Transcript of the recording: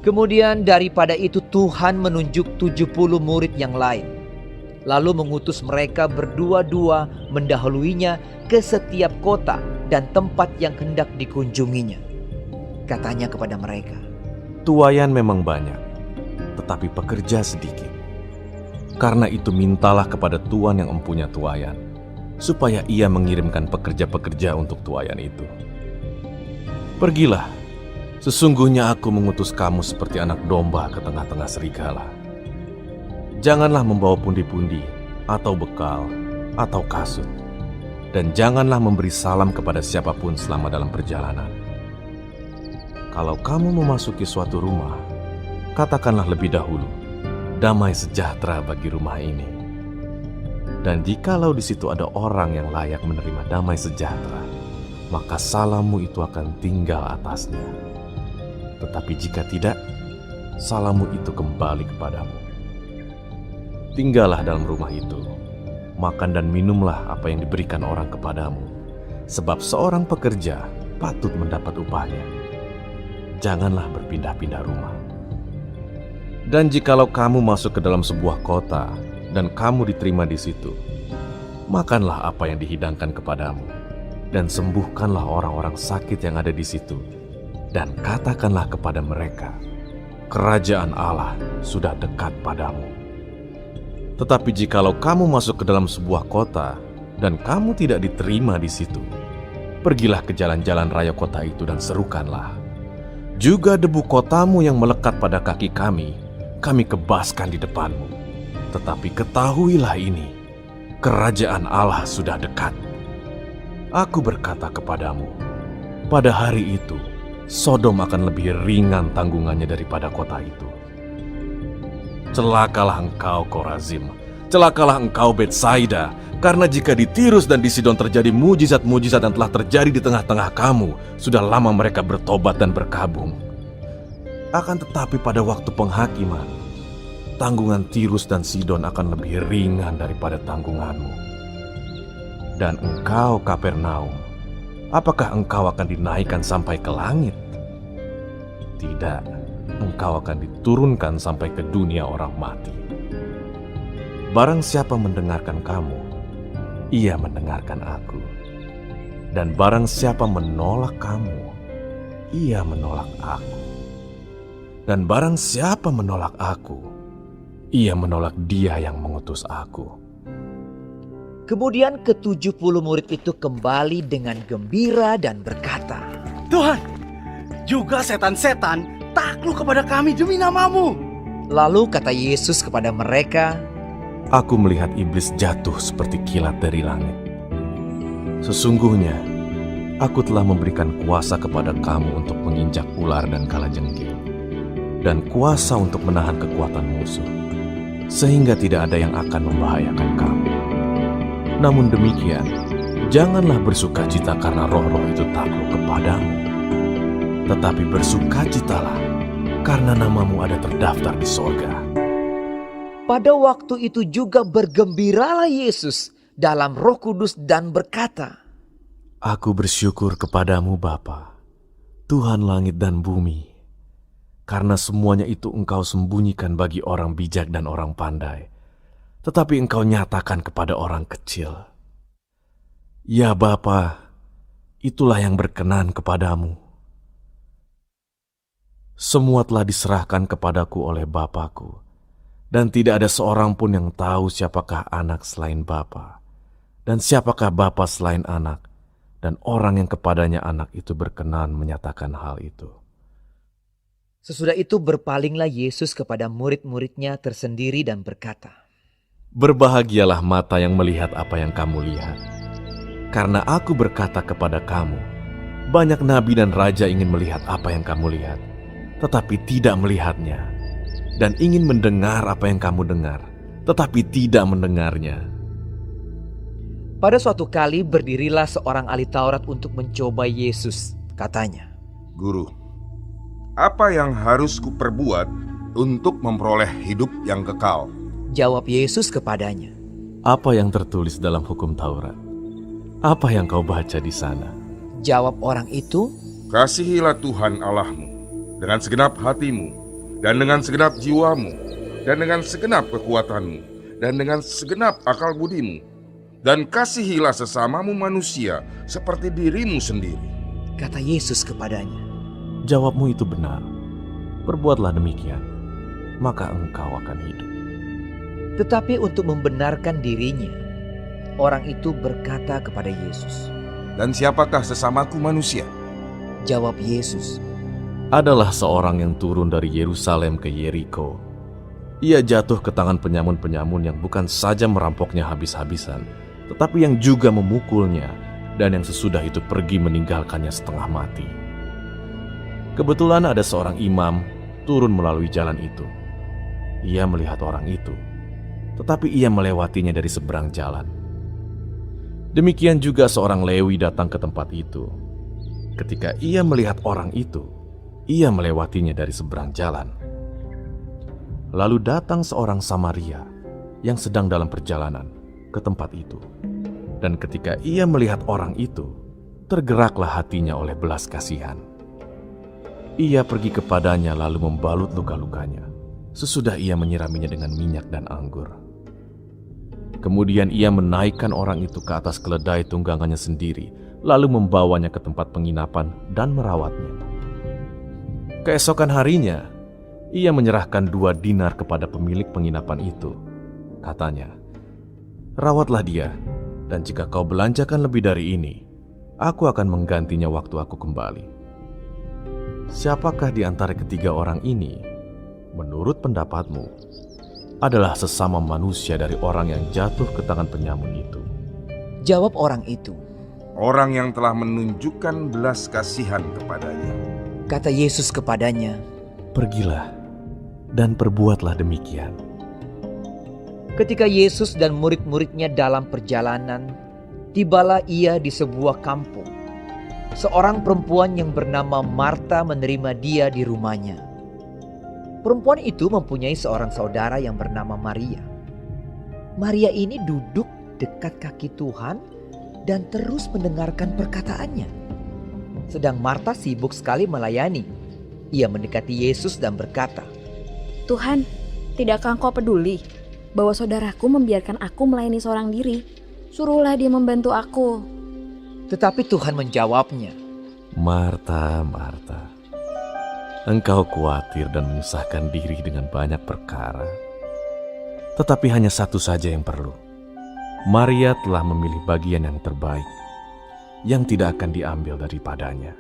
Kemudian daripada itu Tuhan menunjuk 70 murid yang lain, lalu mengutus mereka berdua-dua mendahuluinya ke setiap kota dan tempat yang hendak dikunjunginya. Katanya kepada mereka, "Tuaian memang banyak, tetapi pekerja sedikit. Karena itu mintalah kepada Tuan yang empunya tuaian, supaya ia mengirimkan pekerja-pekerja untuk tuaian itu. Pergilah, sesungguhnya aku mengutus kamu seperti anak domba ke tengah-tengah serigala. Janganlah membawa pundi-pundi, atau bekal, atau kasut. Dan janganlah memberi salam kepada siapapun selama dalam perjalanan. Kalau kamu memasuki suatu rumah, katakanlah lebih dahulu, damai sejahtera bagi rumah ini. Dan jikalau di situ ada orang yang layak menerima damai sejahtera, maka salammu itu akan tinggal atasnya. Tetapi jika tidak, salammu itu kembali kepadamu. Tinggallah dalam rumah itu, makan dan minumlah apa yang diberikan orang kepadamu, sebab seorang pekerja patut mendapat upahnya. Janganlah berpindah-pindah rumah. Dan jikalau kamu masuk ke dalam sebuah kota dan kamu diterima di situ, makanlah apa yang dihidangkan kepadamu, dan sembuhkanlah orang-orang sakit yang ada di situ, dan katakanlah kepada mereka, kerajaan Allah sudah dekat padamu. Tetapi jikalau kamu masuk ke dalam sebuah kota dan kamu tidak diterima di situ, pergilah ke jalan-jalan raya kota itu dan serukanlah, juga debu kotamu yang melekat pada kaki kami kebaskan di depanmu. Tetapi ketahuilah ini, kerajaan Allah sudah dekat. Aku berkata kepadamu, pada hari itu, Sodom akan lebih ringan tanggungannya daripada kota itu. Celakalah engkau, Korazim. Celakalah engkau, Betsaida. Karena jika di Tirus dan di Sidon terjadi mujizat-mujizat yang telah terjadi di tengah-tengah kamu, sudah lama mereka bertobat dan berkabung. Akan tetapi pada waktu penghakiman, tanggungan Tirus dan Sidon akan lebih ringan daripada tanggunganmu. Dan engkau, Kapernaum, apakah engkau akan dinaikkan sampai ke langit? Tidak, engkau akan diturunkan sampai ke dunia orang mati. Barang siapa mendengarkan kamu, ia mendengarkan aku. Dan barang siapa menolak kamu, ia menolak aku. Dan barang siapa menolak aku, ia menolak Dia yang mengutus aku. Kemudian ke-70 murid itu kembali dengan gembira dan berkata, Tuhan, juga setan-setan takluk kepada kami demi nama-Mu. Lalu kata Yesus kepada mereka, Aku melihat iblis jatuh seperti kilat dari langit. Sesungguhnya, aku telah memberikan kuasa kepada kamu untuk menginjak ular dan kalajengking, dan kuasa untuk menahan kekuatan musuh, sehingga tidak ada yang akan membahayakan kamu. Namun demikian, janganlah bersukacita karena roh-roh itu takluk kepadamu, tetapi bersukacitalah karena namamu ada terdaftar di sorga. pada waktu itu juga bergembiralah Yesus dalam Roh Kudus dan berkata, Aku bersyukur kepadamu Bapa, Tuhan langit dan bumi, karena semuanya itu Engkau sembunyikan bagi orang bijak dan orang pandai, tetapi Engkau nyatakan kepada orang kecil. Ya Bapa, itulah yang berkenan kepadamu. Semua telah diserahkan kepadaku oleh Bapa-Ku, dan tidak ada seorang pun yang tahu siapakah anak selain Bapa, dan siapakah Bapa selain anak, dan orang yang kepadanya anak itu berkenan menyatakan hal itu. Sesudah itu berpalinglah Yesus kepada murid-muridnya tersendiri dan berkata, Berbahagialah mata yang melihat apa yang kamu lihat. Karena aku berkata kepada kamu, banyak nabi dan raja ingin melihat apa yang kamu lihat, tetapi tidak melihatnya, dan ingin mendengar apa yang kamu dengar, tetapi tidak mendengarnya. Pada suatu kali berdirilah seorang ahli Taurat untuk mencoba Yesus. Katanya, Guru, apa yang harus kuperbuat untuk memperoleh hidup yang kekal? Jawab Yesus kepadanya, Apa yang tertulis dalam hukum Taurat? Apa yang kau baca di sana? Jawab orang itu, Kasihilah Tuhan Allahmu dengan segenap hatimu, dan dengan segenap jiwamu, dan dengan segenap kekuatanmu, dan dengan segenap akal budimu, dan kasihilah sesamamu manusia seperti dirimu sendiri. Kata Yesus kepadanya, Jawabmu itu benar. Perbuatlah demikian, maka engkau akan hidup. tetapi untuk membenarkan dirinya, orang itu berkata kepada Yesus. Dan siapakah sesamaku manusia? Jawab Yesus, Adalah seorang yang turun dari Yerusalem ke Yeriko. Ia jatuh ke tangan penyamun-penyamun yang bukan saja merampoknya habis-habisan, tetapi yang juga memukulnya, dan yang sesudah itu pergi meninggalkannya setengah mati. Kebetulan ada seorang imam turun melalui jalan itu. Ia melihat orang itu, tetapi ia melewatinya dari seberang jalan. Demikian juga seorang Lewi datang ke tempat itu. Ketika ia melihat orang itu, ia melewatinya dari seberang jalan. Lalu datang seorang Samaria yang sedang dalam perjalanan ke tempat itu. Dan ketika ia melihat orang itu, tergeraklah hatinya oleh belas kasihan. Ia pergi kepadanya lalu membalut luka-lukanya. Sesudah ia menyiraminya dengan minyak dan anggur. Kemudian ia menaikkan orang itu ke atas keledai tunggangannya sendiri, lalu membawanya ke tempat penginapan dan merawatnya. Keesokan harinya, ia menyerahkan 2 dinar kepada pemilik penginapan itu. Katanya, "Rawatlah dia, dan jika kau belanjakan lebih dari ini, aku akan menggantinya waktu aku kembali." Siapakah di antara ketiga orang ini, menurut pendapatmu, adalah sesama manusia dari orang yang jatuh ke tangan penyamun itu? Jawab orang itu, Orang yang telah menunjukkan belas kasihan kepadanya. kata Yesus kepadanya, Pergilah dan perbuatlah demikian. ketika Yesus dan murid-muridnya dalam perjalanan, tibalah ia di sebuah kampung. Seorang perempuan yang bernama Marta menerima dia di rumahnya. Perempuan itu mempunyai seorang saudara yang bernama Maria. Maria ini duduk dekat kaki Tuhan dan terus mendengarkan perkataannya. Sedang Marta sibuk sekali melayani. Ia mendekati Yesus dan berkata, Tuhan, tidakkah engkau peduli bahwa saudaraku membiarkan aku melayani seorang diri? Suruhlah dia membantu aku. tetapi Tuhan menjawabnya, Marta, Marta, engkau khawatir dan menyusahkan diri dengan banyak perkara. Tetapi hanya satu saja yang perlu. Maria telah memilih bagian yang terbaik, yang tidak akan diambil daripadanya.